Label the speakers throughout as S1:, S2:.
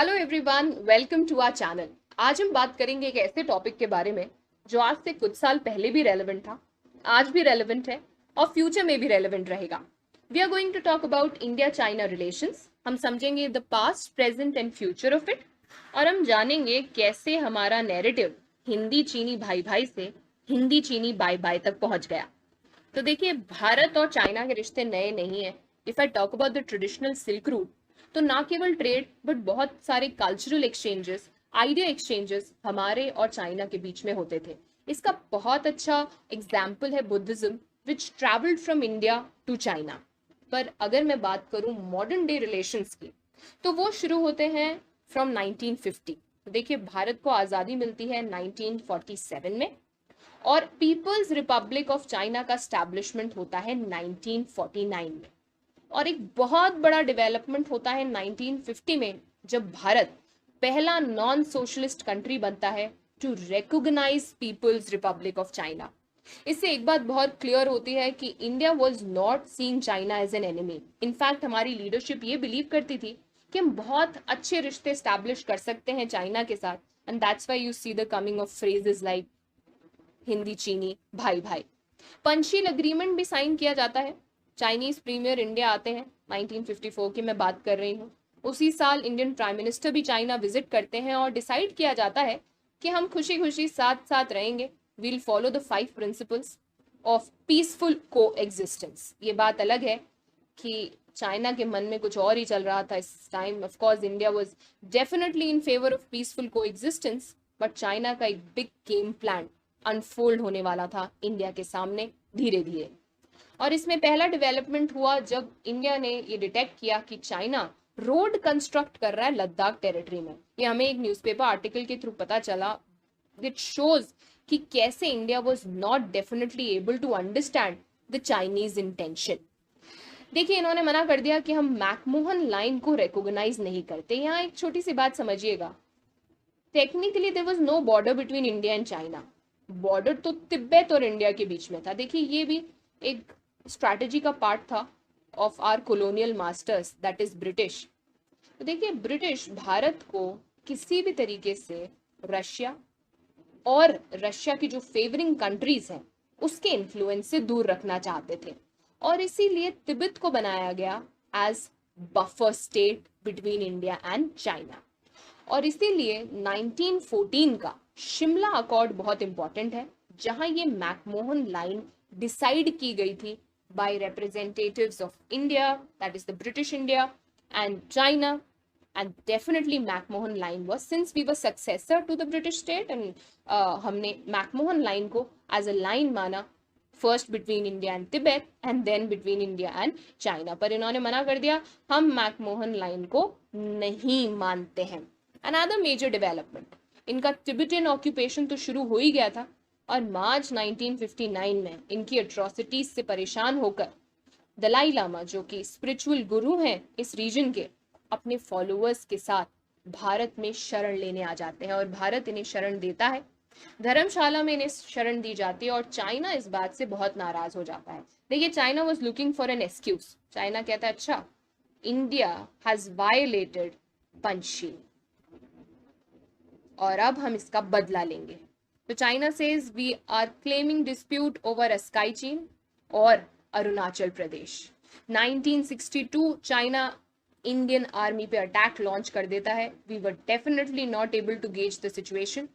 S1: Hello everyone, welcome to our channel. आज हम बात करेंगे एक ऐसे टॉपिक के बारे में जो आज से कुछ साल पहले भी रेलेवेंट था, आज भी रेलेवेंट है और फ्यूचर में भी रेलेवेंट रहेगा। We are going to talk about India China relations. हम समझेंगे the past, present and future of it, और हम जानेंगे कैसे हमारा नैरेटिव हिंदी चीनी भाई भाई से हिंदी चीनी बाय बाय तक पहुंच गया। तो देखिए, भारत और चाइना के रिश्ते नए नहीं है। If I talk about the traditional silk route, तो ना केवल ट्रेड बट बहुत सारे कल्चरल एक्सचेंजेस, आइडिया एक्सचेंजेस हमारे और चाइना के बीच में होते थे। इसका बहुत अच्छा एग्जाम्पल है Buddhism, which travelled from India to China. पर अगर मैं बात करूं मॉडर्न डे रिलेशंस की, तो वो शुरू होते हैं फ्रॉम 1950। तो देखिए, भारत को आज़ादी मिलती है 1947 में और पीपल्स रिपब्लिक ऑफ चाइना का स्टैब्लिशमेंट होता है 1949 में। और एक बहुत बड़ा डेवलपमेंट होता है 1950 में, जब भारत पहला नॉन सोशलिस्ट कंट्री बनता है to recognise People's Republic of China. इससे एक बात बहुत क्लियर होती है कि India was not seeing China as an enemy. In fact हमारी लीडरशिप ये बिलीव करती थी कि हम बहुत अच्छे रिश्ते स्टैब्लिश कर सकते हैं चाइना के साथ, and that's why you see the coming of phrases like Hindi चीनी भाई भाई। पंचशील अग्रीमेंट भी साइन किया जाता है। चाइनीज प्रीमियर इंडिया आते हैं, 1954 की मैं बात कर रही हूँ। उसी साल इंडियन प्राइम मिनिस्टर भी चाइना विजिट करते हैं और डिसाइड किया जाता है कि हम खुशी खुशी साथ साथ रहेंगे। We'll follow the 5 principles of peaceful coexistence. ये बात अलग है कि चाइना के मन में कुछ और ही चल रहा था इस time. Of course India was definitely in favour of peaceful को एग्जिस्टेंस, बट चाइना का एक बिग गेम प्लान अनफोल्ड होने वाला था इंडिया के सामने धीरे धीरे। और इसमें पहला डेवलपमेंट हुआ जब इंडिया ने ये डिटेक्ट किया कि चाइना रोड कंस्ट्रक्ट कर रहा है लद्दाख टेरिटरी में। ये हमें एक न्यूज़पेपर आर्टिकल के थ्रू पता चला, विच शोज कि कैसे India was not definitely able to understand the Chinese intention. देखिए, इन्होंने मना कर दिया कि हम मैकमोहन लाइन को रिकॉग्नाइज नहीं करते। यहाँ एक छोटी सी बात समझिएगा, technically there was no border between India and China. Border तो तिब्बत और इंडिया के बीच में था। देखिए, ये भी एक स्ट्रैटेजी का पार्ट था of our colonial masters, that is British. तो देखिए, ब्रिटिश भारत को किसी भी तरीके से रशिया और रशिया की जो फेवरिंग कंट्रीज हैं उसके इन्फ्लुएंस से दूर रखना चाहते थे, और इसीलिए तिब्बत को बनाया गया as buffer state between India and China. और इसीलिए 1914 का शिमला अकॉर्ड बहुत इंपॉर्टेंट है, जहां ये मैकमोहन लाइन डिसाइड की गई थी by representatives of India, that is the British India and China. And definitely McMahon line was, since we were successor to the British state, and हमने मैकमोहन लाइन को as a line माना, first between India and Tibet and then between India and China. पर इन्होंने मना कर दिया, हम McMahon line को नहीं मानते हैं। अनदर मेजर डेवलपमेंट, इनका तिब्बतियन ऑक्यूपेशन तो शुरू हो ही गया था, और मार्च 1959 में इनकी अट्रॉसिटीज से परेशान होकर दलाई लामा, जो कि स्पिरिचुअल गुरु हैं इस रीजन के, अपने फॉलोअर्स के साथ भारत में शरण लेने आ जाते हैं और भारत इन्हें शरण देता है। धर्मशाला में इन्हें शरण दी जाती है और चाइना इस बात से बहुत नाराज हो जाता है। देखिए, China was looking for an excuse. China कहता है, अच्छा, इंडिया हैज वायलेटेड पंचशील और अब हम इसका बदला लेंगे। तो China says we are claiming dispute over a स्काई चीन और Arunachal Pradesh. 1962 China Indian army पे अटैक लॉन्च कर देता है। We were definitely not able to gauge the situation,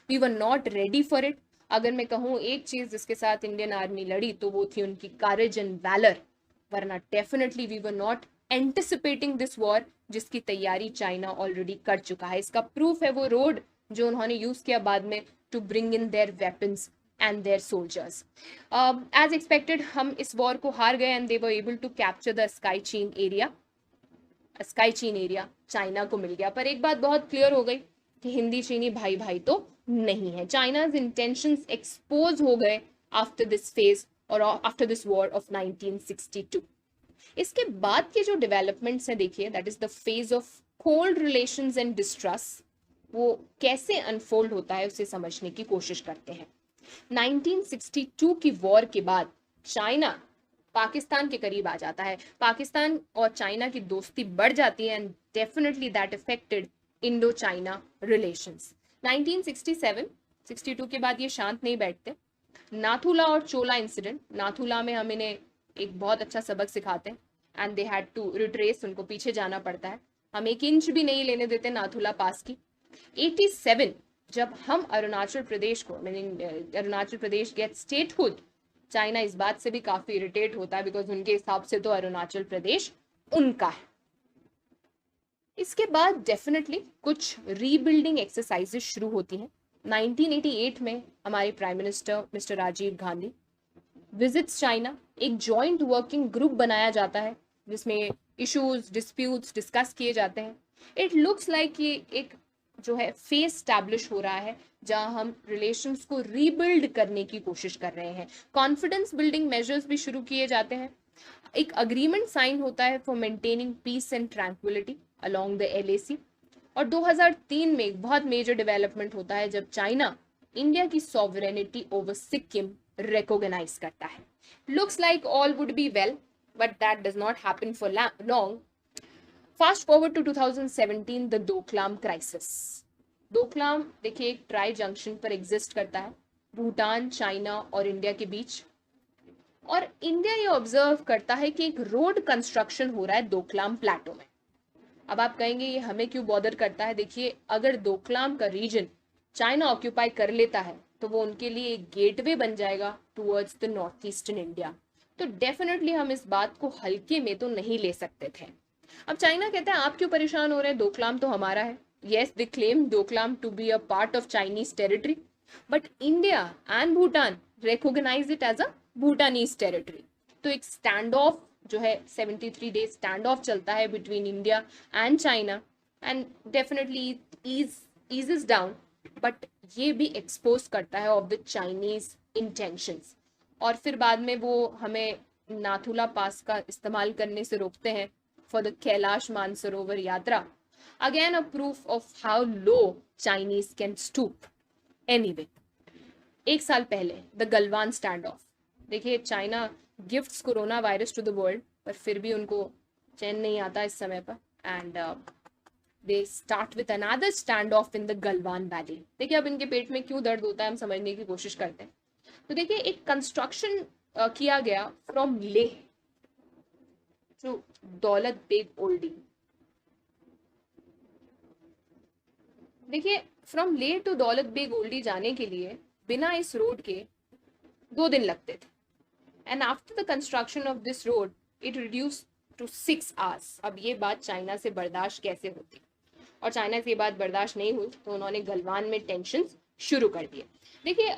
S1: we were not ready for it. अगर मैं कहूँ एक चीज जिसके साथ इंडियन आर्मी लड़ी तो वो थी उनकी करेज एंड वैलर, वरना definitely we were not anticipating this war, जिसकी तैयारी चाइना ऑलरेडी कर चुका है। इसका प्रूफ है वो रोड जो उन्होंने यूज किया बाद में to bring in their weapons and their soldiers. As expected हम इस वॉर को हार गए and they were able to capture the स्काई चीन एरिया। स्काई चीन एरिया चाइना को मिल गया। पर एक बात बहुत क्लियर हो गई कि हिंदी चीनी भाई भाई तो नहीं है। चाइनाज इंटेंशंस एक्सपोज हो गए आफ्टर दिस फेज और आफ्टर दिस वॉर ऑफ 1962। इसके बाद के जो डेवलपमेंट्स हैं, देखिए, that is the phase of cold relations and distrust. वो कैसे अनफोल्ड होता है उसे समझने की कोशिश करते हैं। 1962 की वॉर के बाद चाइना पाकिस्तान के करीब आ जाता है। पाकिस्तान और चाइना की दोस्ती बढ़ जाती है and definitely that affected Indo China relations. 1967-62 के बाद ये शांत नहीं बैठते। नाथुला और चोला इंसिडेंट, नाथुला में हम इन्हें एक बहुत अच्छा सबक सिखाते हैं and they had to retrace, उनको पीछे जाना पड़ता है। हम 1 इंच भी नहीं लेने देते नाथुला पास की। 87 जब हम अरुणाचल प्रदेश को, Arunachal Pradesh gate statehood, China इस बात से भी काफी इरिटेट होता है बिकॉज उनके हिसाब से तो अरुणाचल प्रदेश उनका है। इसके बाद डेफिनेटली कुछ रीबिल्डिंग एक्सरसाइजेस शुरू होती हैं। 1988 में हमारे prime minister mister Rajiv Gandhi visits China. एक जॉइंट वर्किंग ग्रुप बनाया जाता है जिसमें इश्यूज डिस्प्यूट्स डिस्कस किए जाते हैं। इट लुक्स लाइक ये एक जो है फेस स्टैब्लिश हो रहा है जहां हम रिलेशंस को रीबिल्ड करने की कोशिश कर रहे हैं। कॉन्फिडेंस बिल्डिंग मेजर्स भी शुरू किए जाते हैं। एक अग्रीमेंट साइन होता है for maintaining peace and tranquility along the LAC। और 2003 में एक बहुत मेजर डेवलपमेंट होता है जब चाइना इंडिया की सॉवरेनिटी ओवर सिक्किम रिकॉग्नाइज करता है। Looks like all would be well, but that does not happen for long. Fast forward to 2017, the Doklam crisis. Doklam देखिए एक ट्राई जंक्शन पर एग्जिस्ट करता है भूटान, चाइना और इंडिया के बीच। और इंडिया ये ऑब्जर्व करता है कि एक रोड कंस्ट्रक्शन हो रहा है डोकलाम प्लेटो में। अब आप कहेंगे ये हमें क्यों बॉदर करता है? देखिए, अगर डोकलाम का रीजन चाइना ऑक्यूपाई कर लेता है तो वो उनके लिए एक गेटवे बन जाएगा towards the north eastern India. तो डेफिनेटली हम इस बात को हल्के में तो नहीं ले सकते थे। अब चाइना कहता है आप क्यों परेशान हो रहे हैं, डोकलाम तो हमारा है। Yes, they claim Doklam to be a part of Chinese territory, but India and Bhutan recognise it as a Bhutanese territory. तो एक स्टैंड ऑफ जो है 73 डेज स्टैंड ऑफ चलता है between India and China and definitely eases down, but ये भी expose करता है ऑफ द चाइनीज इंटेंशंस। और फिर बाद में वो हमें नाथुला पास का इस्तेमाल करने से रोकते हैं for the Kailash Mansarovar Yatra. Again a proof of how low Chinese can stoop. Anyway, 1 साल पहले द गलवान स्टैंड ऑफ। देखिए, China gifts corona virus to the world, पर फिर भी उनको चैन नहीं आता इस समय पर and they start with another stand of in the Galwan valley. देखिए, अब इनके पेट में क्यों दर्द होता है हम समझने की कोशिश करते हैं। तो देखिए, एक कंस्ट्रक्शन किया गया फ्रॉम लेह टू दौलत बेग ओल्डी। देखिए, फ्रॉम लेह टू दौलत बेग ओल्डी जाने के लिए बिना इस रोड के 2 दिन लगते थे and after the construction of this road it reduce to 6 hours। अब ये बात चाइना से बर्दाश्त कैसे होती, और चाइना से ये बात बर्दाश्त नहीं हुई तो उन्होंने गलवान में टेंशन शुरू कर दिए। देखिए,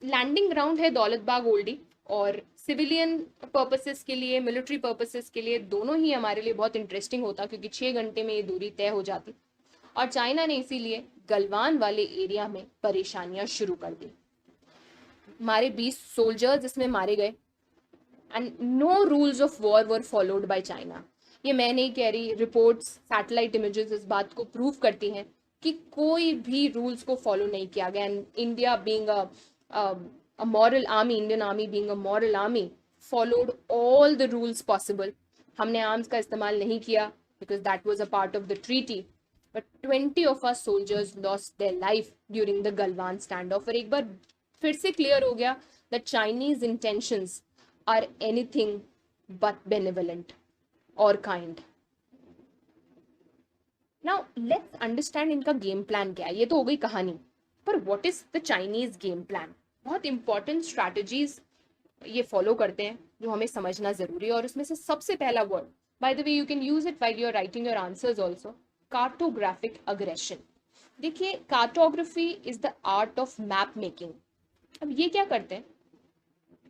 S1: लैंडिंग ग्राउंड है दौलत बाग ओल्डी, और सिविलियन पर्पसेस के लिए, मिलिट्री पर्पसेस के लिए दोनों ही हमारे लिए बहुत इंटरेस्टिंग होता क्योंकि 6 घंटे में ये दूरी तय हो जाती। और चाइना ने इसीलिए गलवान वाले एरिया में परेशानियां शुरू कर दी। हमारे 20 सोल्जर्स इसमें मारे गए and no rules of war were followed by China. ये मैं नहीं कह रही, रिपोर्ट्स, सैटेलाइट इमेजेस इस बात को प्रूव करती हैं कि कोई भी रूल्स को फॉलो नहीं किया गया। And India being a moral army, Indian army being a moral army followed all the rules possible. हमने आर्म्स का इस्तेमाल नहीं किया because that was a part of the treaty, but 20 of our soldiers lost their life during the Galwan standoff। और एक बार फिर से clear हो गया that Chinese intentions are anything but benevolent or kind। Now let's understand इनका game plan क्या है। ये तो हो गई कहानी, पर what is the Chinese game plan? बहुत इंपॉर्टेंट स्ट्रैटेजीज ये फॉलो करते हैं जो हमें समझना जरूरी है, और उसमें से सबसे पहला word, by the way you can use it while you are writing your answers also, cartographic aggression. देखिए, cartography is the art of map making. अब ये क्या करते हैं,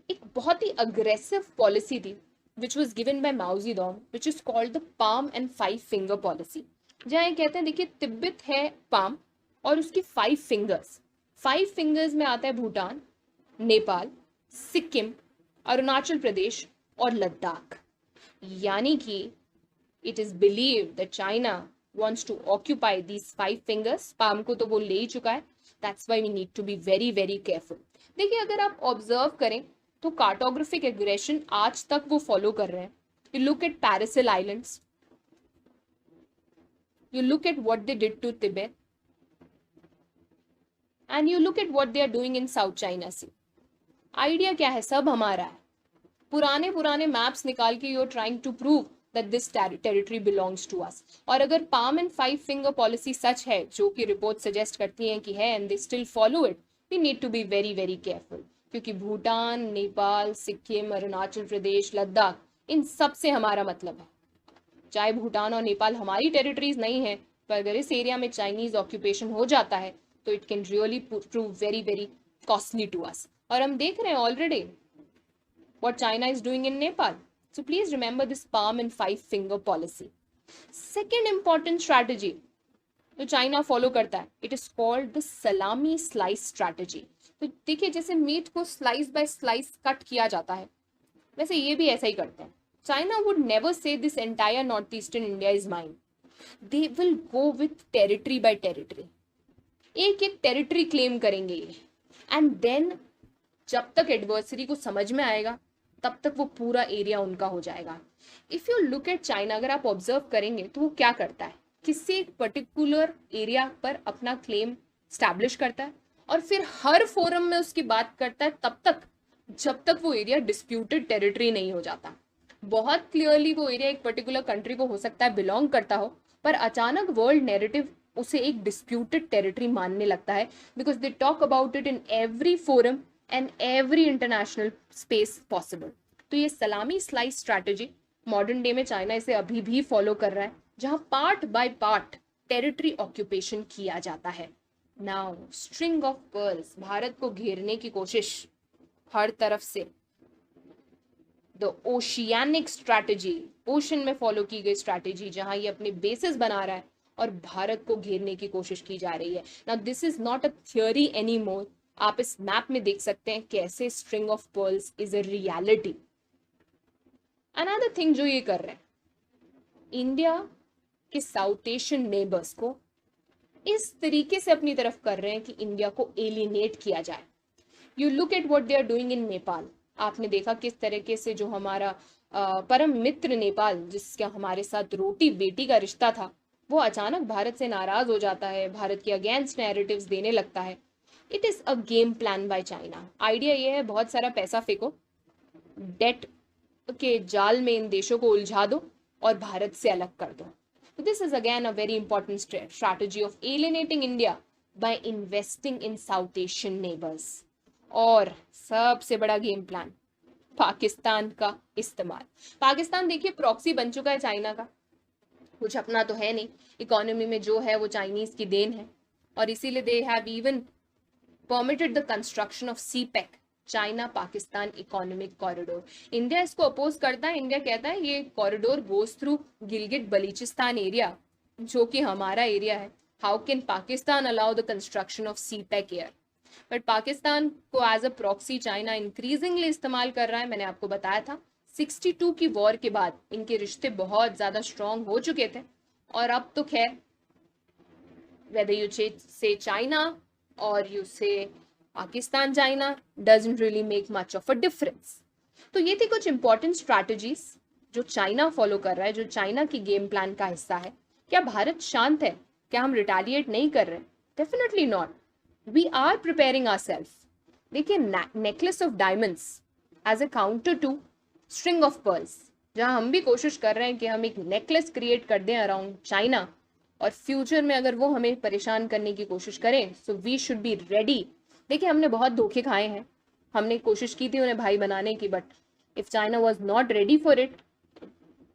S1: एक बहुत ही अग्रेसिव पॉलिसी थी which was given by Mao Zedong which is called the palm and 5 finger policy. जहाँ ये कहते हैं, देखिए तिब्बत है पाम और उसकी 5 फिंगर्स। 5 फिंगर्स में आता है भूटान, नेपाल, सिक्किम, अरुणाचल प्रदेश और लद्दाख। यानी कि it is believe that China wants to occupy these 5 fingers। Palm को तो वो ले ही चुका है, that's why we need to be very very careful। देखिए, अगर आप ऑब्जर्व करें तो कार्टोग्राफिक एग्रेशन आज तक वो फॉलो कर रहे हैं। You look at Paracel Islands, You look at what they did to Tibet, and you look at what they are doing in South China Sea. Idea क्या है? सब हमारा है. पुराने पुराने मैप्स निकाल के you're trying to prove that this territory belongs to us. और अगर palm and five finger policy सच है, जो कि रिपोर्ट सजेस्ट करती हैं कि है, and they still follow it, we need to be very very careful. क्योंकि भूटान, नेपाल, सिक्किम, अरुणाचल प्रदेश, लद्दाख, इन सब से हमारा मतलब है. चाहे भूटान और नेपाल हमारी टेरिटरीज नहीं है, पर अगर इस एरिया में चाइनीज ऑक्यूपेशन हो जाता है तो it can really prove very very costly to us. और हम देख रहे हैं already what China is doing in Nepal. So please remember this palm and five finger policy. Second important strategy जो चाइना फॉलो करता है, इट इज कॉल्ड द सलामी slice strategy. तो देखिए, जैसे मीट को स्लाइस बाय स्लाइस कट किया जाता है, वैसे ये भी ऐसा ही करते हैं. China would never say this entire north eastern India is mine. They will go with territory by territory. एक एक टेरिटरी क्लेम करेंगे ये, एंड देन जब तक एडवर्सरी को समझ में आएगा तब तक वो पूरा एरिया उनका हो जाएगा. If you look eight China, अगर आप ऑब्जर्व करेंगे तो वो क्या करता है, किसी एक पर्टिकुलर एरिया पर अपना क्लेम स्टैब्लिश करता है और फिर हर फोरम में उसकी बात करता है तब तक जब तक वो एरिया डिस्प्यूटेड टेरिटरी नहीं हो जाता. बहुत क्लियरली वो एरिया एक पर्टिकुलर कंट्री को हो सकता है बिलोंग करता हो, पर अचानक वर्ल्ड नैरेटिव उसे एक डिस्प्यूटेड टेरिटरी मानने लगता है, because they talk about it in every forum and every international space possible. तो ये सलामी स्लाइस स्ट्रैटेजी मॉडर्न डे में चाइना इसे अभी भी फॉलो कर रहा है, जहां part by part territory occupation किया जाता है. Now string of pearls, Bharat को घेरने की कोशिश हर तरफ से. द ओशियानिक स्ट्रैटेजी, ओशन में फॉलो की गई स्ट्रैटेजी, जहां ये अपने बेसिस बना रहा है और भारत को घेरने की कोशिश की जा रही है. Now this is not a theory any more. आप इस मैप में देख सकते हैं कैसे string of pearls is a reality. Another thing जो ये कर रहे हैं, इंडिया के साउथ एशियन नेबर्स को इस तरीके से अपनी तरफ कर रहे हैं कि इंडिया को एलिनेट किया जाए. You look at what they are doing in Nepal. आपने देखा किस तरीके से जो हमारा परम मित्र नेपाल, जिसका हमारे साथ रोटी बेटी का रिश्ता था, वो अचानक भारत से नाराज हो जाता है, भारत के अगेंस्ट नैरेटिव्स देने लगता है. It is a game plan by China. Idea ये है, बहुत सारा पैसा फेंको, डेट के जाल में इन देशों को उलझा दो और भारत से अलग कर दो. So this is again a very important strategy of alienating India by investing in South Asian neighbors. और सबसे बड़ा गेम प्लान, पाकिस्तान का इस्तेमाल. पाकिस्तान देखिए प्रॉक्सी बन चुका है चाइना का. कुछ अपना तो है नहीं, इकोनॉमी में जो है वो चाइनीज की देन है, और इसीलिए they have even permitted the construction of CPEC, China Pakistan economic corridor. India इसको अपोज करता है. इंडिया कहता है ये corridor goes through Gilgit Baluchistan area, जो कि हमारा एरिया है. How can Pakistan allow the construction of CPEC here? But Pakistan को as a proxy China increasingly इस्तेमाल कर रहा है. मैंने आपको बताया था 62 की वॉर के बाद इनके रिश्ते बहुत ज्यादा स्ट्रॉन्ग हो चुके थे, और अब तो खैर whether you say China or you say Pakistan China doesn't really make much of a difference. तो ये थी कुछ इंपॉर्टेंट स्ट्रैटेजीज जो चाइना फॉलो कर रहा है, जो चाइना की गेम प्लान का हिस्सा है. क्या भारत शांत है? क्या हम रिटेलिएट नहीं कर रहे? Definitely not. We are preparing ourselves. देखिए, necklace of diamonds as a counter to string of pearls, जहां हम भी कोशिश कर रहे हैं कि हम एक नेकलेस क्रिएट कर दें अराउंड चाइना, और फ्यूचर में अगर वो हमें परेशान करने की कोशिश करें, so we should be ready. देखिए, हमने बहुत धोखे खाए हैं, हमने कोशिश की थी उन्हें भाई बनाने की, but if China was not ready for it,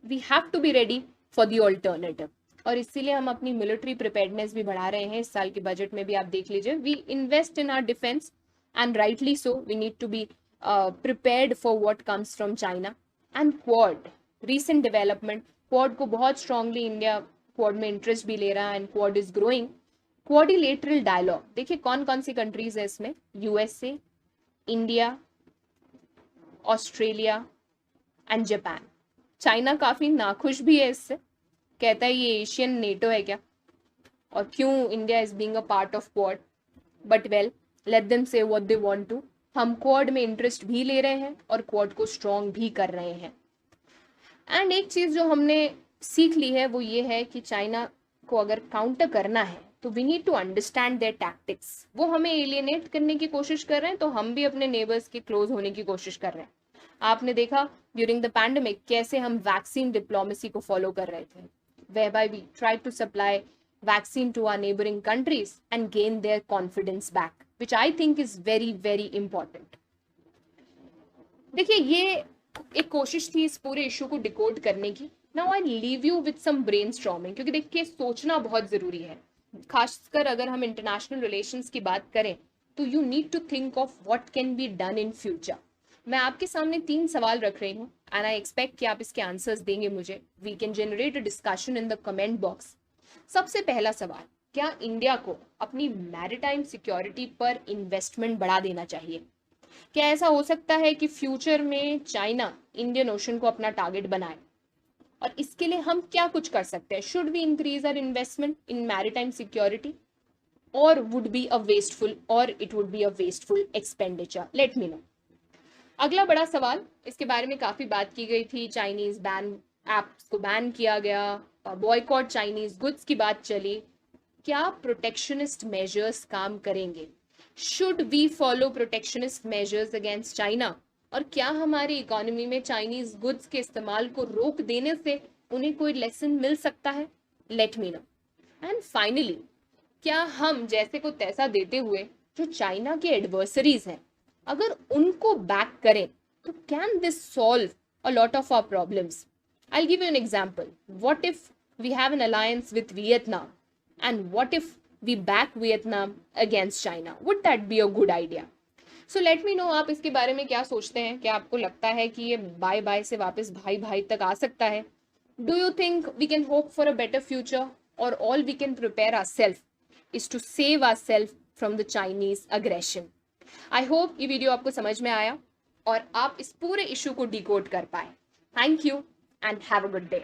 S1: we have to be ready for the alternative. और इसीलिए हम अपनी मिलिट्री प्रिपेयर्डनेस भी बढ़ा रहे हैं. इस साल के बजट में भी आप देख लीजिए, we invest in our defence, and rightly so. We need to be prepared for what comes from China. And Quad, recent development, Quad को बहुत स्ट्रांगली इंडिया क्वाड में इंटरेस्ट भी ले रहा है, and Quad is growing. Quadrilateral dialogue, देखिए कौन कौन सी कंट्रीज है इसमें, USA, India, Australia and Japan. China काफी नाखुश भी है इससे, कहता है ये एशियन नेटो है क्या, और क्यों India is being a part of quad. But well, let them से व्हाट दे वांट टू. हम क्वाड में इंटरेस्ट भी ले रहे हैं और क्वाड को स्ट्रॉन्ग भी कर रहे हैं. एंड एक चीज जो हमने सीख ली है वो ये है कि चाइना को अगर काउंटर करना है तो we need to understand their tactics. वो हमें एलियनेट करने की कोशिश कर रहे हैं तो हम भी अपने नेबर्स के क्लोज होने की कोशिश कर रहे हैं। आपने देखा ड्यूरिंग द पैंडेमिक कैसे हम वैक्सीन डिप्लोमेसी को फॉलो कर रहे थे, whereby we tried to supply vaccine to our neighboring countries and gain their confidence back, which I think is very very important. देखिए ये एक कोशिश थी इस पूरे इशू को डिकोड करने की। Now I leave you with some brainstorming, क्योंकि देखिए सोचना बहुत जरूरी है, खासकर अगर हम इंटरनेशनल रिलेशंस की बात करें तो you need to think of what can be done in future. मैं आपके सामने 3 सवाल रख रही हूँ एंड आई एक्सपेक्ट कि आप इसके आंसर्स देंगे मुझे। We can generate a discussion in the comment box. सबसे पहला सवाल, क्या इंडिया को अपनी मैरिटाइम सिक्योरिटी पर इन्वेस्टमेंट बढ़ा देना चाहिए? क्या ऐसा हो सकता है कि फ्यूचर में चाइना इंडियन ओशन को अपना टारगेट बनाए? और इसके लिए हम क्या कुछ कर सकते हैं? Should we increase our investment in maritime security or would be a wasteful or it would be a wasteful expenditure? Let me know. अगला बड़ा सवाल, इसके बारे में काफी बात की गई थी, चाइनीज बैन एप्स को बैन किया गया, बॉयकॉट चाइनीज गुड्स की बात चली। क्या प्रोटेक्शनिस्ट मेजर्स काम करेंगे? Should we follow protectionist measures against China? और क्या हमारी इकोनॉमी में चाइनीज गुड्स के इस्तेमाल को रोक देने से उन्हें कोई लेसन मिल सकता है? Late me no. And finally, क्या हम जैसे को तैसा देते हुए जो चाइना के एडवर्सरीज हैं अगर उनको बैक करें तो can this solve a lot of our problems? I'll give you an example. What if we have an alliance with Vietnam? And what if we back Vietnam against China? Would that be a good idea? So let me know आप इसके बारे में क्या सोचते हैं? क्या आपको लगता है कि ये बाय बाय से वापस भाई भाई तक आ सकता है? Do you think we can hope for a better future? Or all we can prepare ourselves is to save ourselves from the Chinese aggression? I hope ये वीडियो आपको समझ में आया और आप इस पूरे इशू को डिकोड कर पाए। Thank you and have a good day.